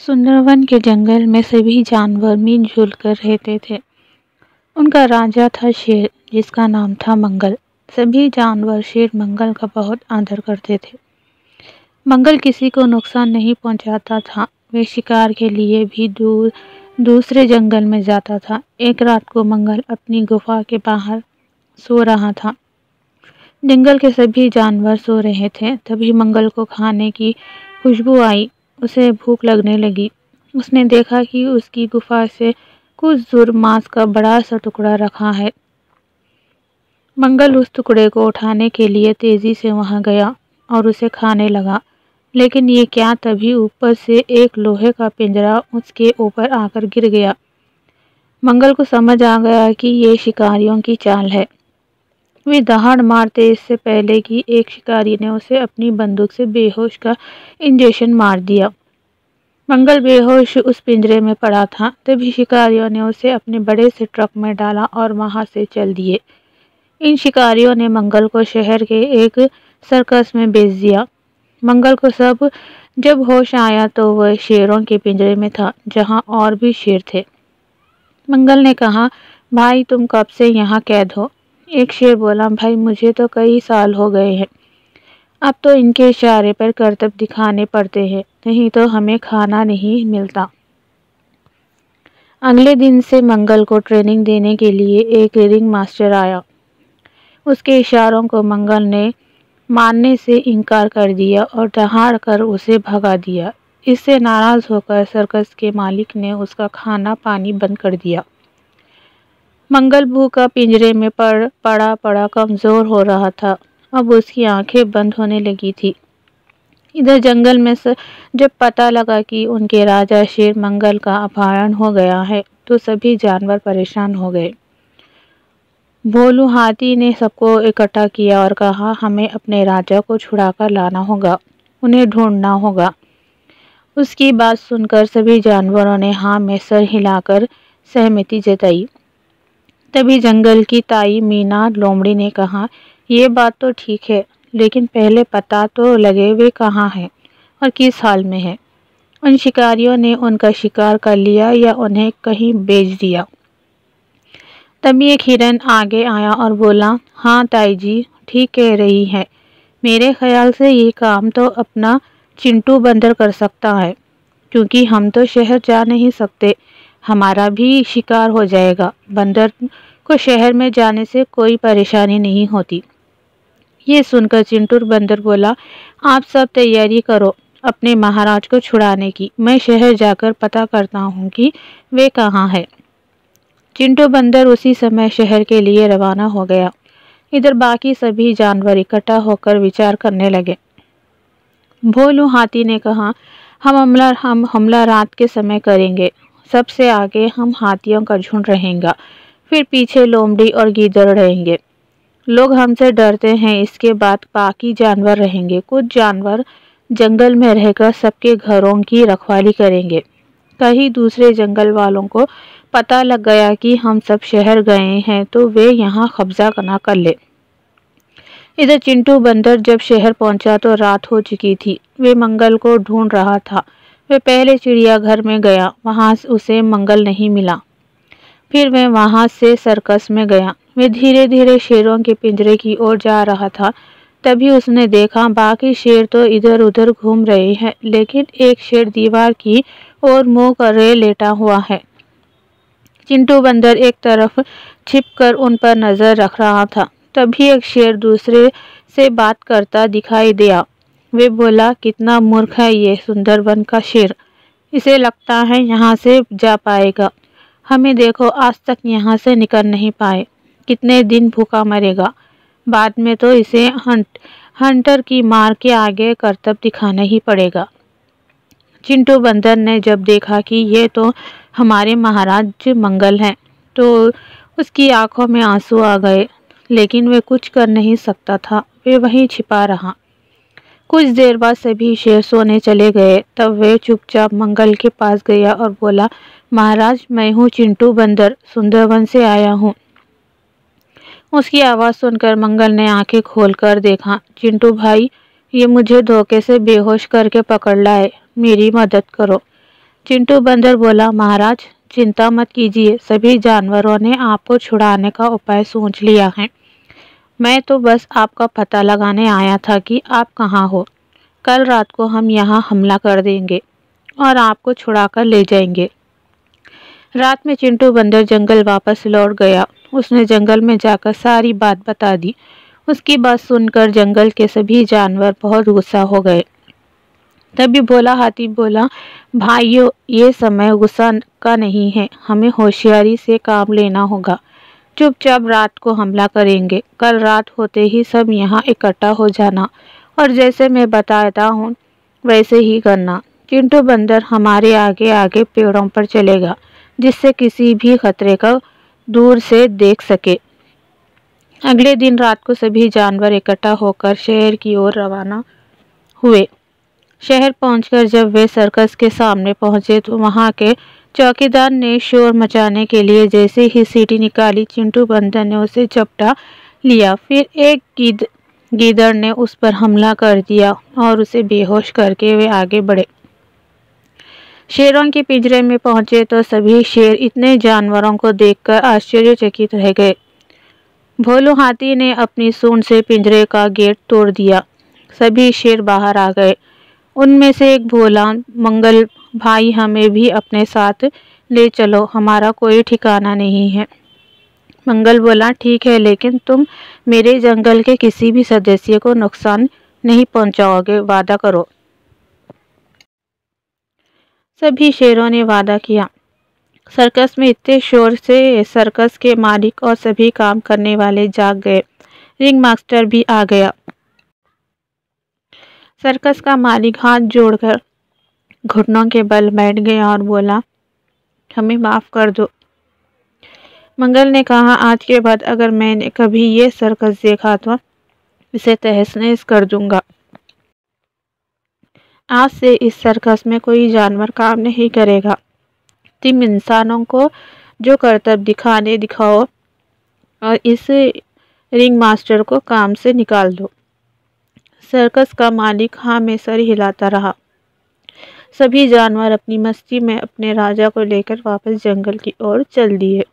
सुंदरवन के जंगल में सभी जानवर मिलजुल कर रहते थे। उनका राजा था शेर, जिसका नाम था मंगल। सभी जानवर शेर मंगल का बहुत आदर करते थे। मंगल किसी को नुकसान नहीं पहुंचाता था। वे शिकार के लिए भी दूसरे जंगल में जाता था। एक रात को मंगल अपनी गुफा के बाहर सो रहा था। जंगल के सभी जानवर सो रहे थे। तभी मंगल को खाने की खुशबू आई। उसे भूख लगने लगी। उसने देखा कि उसकी गुफा से कुछ दूर मांस का बड़ा सा टुकड़ा रखा है। मंगल उस टुकड़े को उठाने के लिए तेजी से वहां गया और उसे खाने लगा। लेकिन ये क्या, तभी ऊपर से एक लोहे का पिंजरा उसके ऊपर आकर गिर गया। मंगल को समझ आ गया कि ये शिकारियों की चाल है। वे दहाड़ मारते इससे पहले कि एक शिकारी ने उसे अपनी बंदूक से बेहोश का इंजेक्शन मार दिया। मंगल बेहोश उस पिंजरे में पड़ा था। तभी शिकारियों ने उसे अपने बड़े से ट्रक में डाला और वहां से चल दिए। इन शिकारियों ने मंगल को शहर के एक सर्कस में बेच दिया। मंगल को जब होश आया तो वह शेरों के पिंजरे में था, जहां और भी शेर थे। मंगल ने कहा, भाई तुम कब से यहाँ कैद हो? एक शेर बोला, भाई मुझे तो कई साल हो गए हैं। अब तो इनके इशारे पर करतब दिखाने पड़ते हैं, नहीं तो हमें खाना नहीं मिलता। अगले दिन से मंगल को ट्रेनिंग देने के लिए एक रिंग मास्टर आया। उसके इशारों को मंगल ने मानने से इनकार कर दिया और दहाड़ कर उसे भगा दिया। इससे नाराज होकर सर्कस के मालिक ने उसका खाना पानी बंद कर दिया। मंगल भूखा पिंजरे में पड़ा पड़ा कमजोर हो रहा था। अब उसकी आंखें बंद होने लगी थी। इधर जंगल में जब पता लगा कि उनके राजा शेर मंगल का अपहरण हो गया है, तो सभी जानवर परेशान हो गए। भोलू हाथी ने सबको इकट्ठा किया और कहा, हमें अपने राजा को छुड़ाकर लाना होगा, उन्हें ढूंढना होगा। उसकी बात सुनकर सभी जानवरों ने हाँ में सर हिलाकर सहमति जताई। तभी जंगल की ताई मीना लोमड़ी ने कहा, ये बात तो ठीक है, लेकिन पहले पता तो लगे वे कहाँ हैं और किस हाल में हैं। उन शिकारियों ने उनका शिकार कर लिया या उन्हें कहीं बेच दिया। तभी एक हिरन आगे आया और बोला, हाँ ताई जी ठीक कह रही है। मेरे ख्याल से ये काम तो अपना चिंटू बंदर कर सकता है, क्योंकि हम तो शहर जा नहीं सकते। हमारा भी शिकार हो जाएगा। बंदर को शहर में जाने से कोई परेशानी नहीं होती। ये सुनकर चिंटू बंदर बोला, आप सब तैयारी करो अपने महाराज को छुड़ाने की। मैं शहर जाकर पता करता हूँ कि वे कहाँ हैं। चिंटू बंदर उसी समय शहर के लिए रवाना हो गया। इधर बाकी सभी जानवर इकट्ठा होकर विचार करने लगे। भोलू हाथी ने कहा, हम हमला रात के समय करेंगे। सबसे आगे हम हाथियों का झुंड रहेगा, फिर पीछे लोमड़ी और गीदड़ रहेंगे। लोग हमसे डरते हैं, इसके बाद बाकी जानवर रहेंगे। कुछ जानवर जंगल में रहकर सबके घरों की रखवाली करेंगे। कहीं दूसरे जंगल वालों को पता लग गया कि हम सब शहर गए हैं, तो वे यहाँ कब्जा ना कर ले। इधर चिंटू बंदर जब शहर पहुंचा तो रात हो चुकी थी। वे मंगल को ढूंढ रहा था। वे पहले चिड़ियाघर में गया, वहां उसे मंगल नहीं मिला। फिर वह वहां से सर्कस में गया। वे धीरे धीरे शेरों के पिंजरे की ओर जा रहा था। तभी उसने देखा बाकी शेर तो इधर उधर घूम रहे हैं, लेकिन एक शेर दीवार की ओर मुंह करे लेटा हुआ है। चिंटू बंदर एक तरफ छिपकर उन पर नजर रख रहा था। तभी एक शेर दूसरे से बात करता दिखाई दिया। वे बोला, कितना मूर्ख है ये सुंदरवन का शेर। इसे लगता है यहाँ से जा पाएगा। हमें देखो, आज तक यहाँ से निकल नहीं पाए। कितने दिन भूखा मरेगा। बाद में तो इसे हंटर की मार के आगे करतब दिखाना ही पड़ेगा। चिंटू बंदर ने जब देखा कि ये तो हमारे महाराज मंगल हैं, तो उसकी आंखों में आंसू आ गए, लेकिन वे कुछ कर नहीं सकता था। वे वहीं छिपा रहा। कुछ देर बाद सभी शेर सोने चले गए। तब वे चुपचाप मंगल के पास गया और बोला, महाराज मैं हूँ चिंटू बंदर, सुंदरवन से आया हूँ। उसकी आवाज़ सुनकर मंगल ने आंखें खोलकर देखा। चिंटू भाई, ये मुझे धोखे से बेहोश करके पकड़ लाए, मेरी मदद करो। चिंटू बंदर बोला, महाराज चिंता मत कीजिए, सभी जानवरों ने आपको छुड़ाने का उपाय सोच लिया है। मैं तो बस आपका पता लगाने आया था कि आप कहाँ हो। कल रात को हम यहाँ हमला कर देंगे और आपको छुड़ाकर ले जाएंगे। रात में चिंटू बंदर जंगल वापस लौट गया। उसने जंगल में जाकर सारी बात बता दी। उसकी बात सुनकर जंगल के सभी जानवर बहुत गुस्सा हो गए। तभी भोला हाथी बोला, भाइयों ये समय गुस्सा का नहीं है, हमें होशियारी से काम लेना होगा। चुपचाप रात को हमला करेंगे। कल रात होते ही सब यहाँ इकट्ठा हो जाना और जैसे मैं बताता हूँ वैसे ही करना। चिंटू बंदर हमारे आगे आगे पेड़ों पर चलेगा, जिससे किसी भी खतरे का दूर से देख सके। अगले दिन रात को सभी जानवर इकट्ठा होकर शहर की ओर रवाना हुए। शहर पहुंचकर जब वे सर्कस के सामने पहुंचे तो वहां के चौकीदार ने शोर मचाने के लिए जैसे ही सीटी निकाली, चिंटू बंदर ने उसे झपटा लिया। फिर एक गीदड़ ने उस पर हमला कर दिया और उसे बेहोश करके वे आगे बढ़े। शेरों के पिंजरे में पहुंचे तो सभी शेर इतने जानवरों को देखकर आश्चर्यचकित रह गए। भोलू हाथी ने अपनी सूंड से पिंजरे का गेट तोड़ दिया। सभी शेर बाहर आ गए। उनमें से एक भोला, मंगल भाई हमें भी अपने साथ ले चलो, हमारा कोई ठिकाना नहीं है। मंगल बोला, ठीक है, लेकिन तुम मेरे जंगल के किसी भी सदस्य को नुकसान नहीं पहुंचाओगे, वादा करो। सभी शेरों ने वादा किया। सर्कस में इतने शोर से सर्कस के मालिक और सभी काम करने वाले जाग गए। रिंग मास्टर भी आ गया। सर्कस का मालिक हाथ जोड़कर घुटनों के बल बैठ गया और बोला, हमें माफ कर दो। मंगल ने कहा, आज के बाद अगर मैंने कभी ये सर्कस देखा तो इसे तहस नहस कर दूंगा। आज से इस सर्कस में कोई जानवर काम नहीं करेगा। तुम इंसानों को जो कर्तव्य दिखाओ और इस रिंग मास्टर को काम से निकाल दो। सर्कस का मालिक हाँ में सर हिलाता रहा। सभी जानवर अपनी मस्ती में अपने राजा को लेकर वापस जंगल की ओर चल दिए।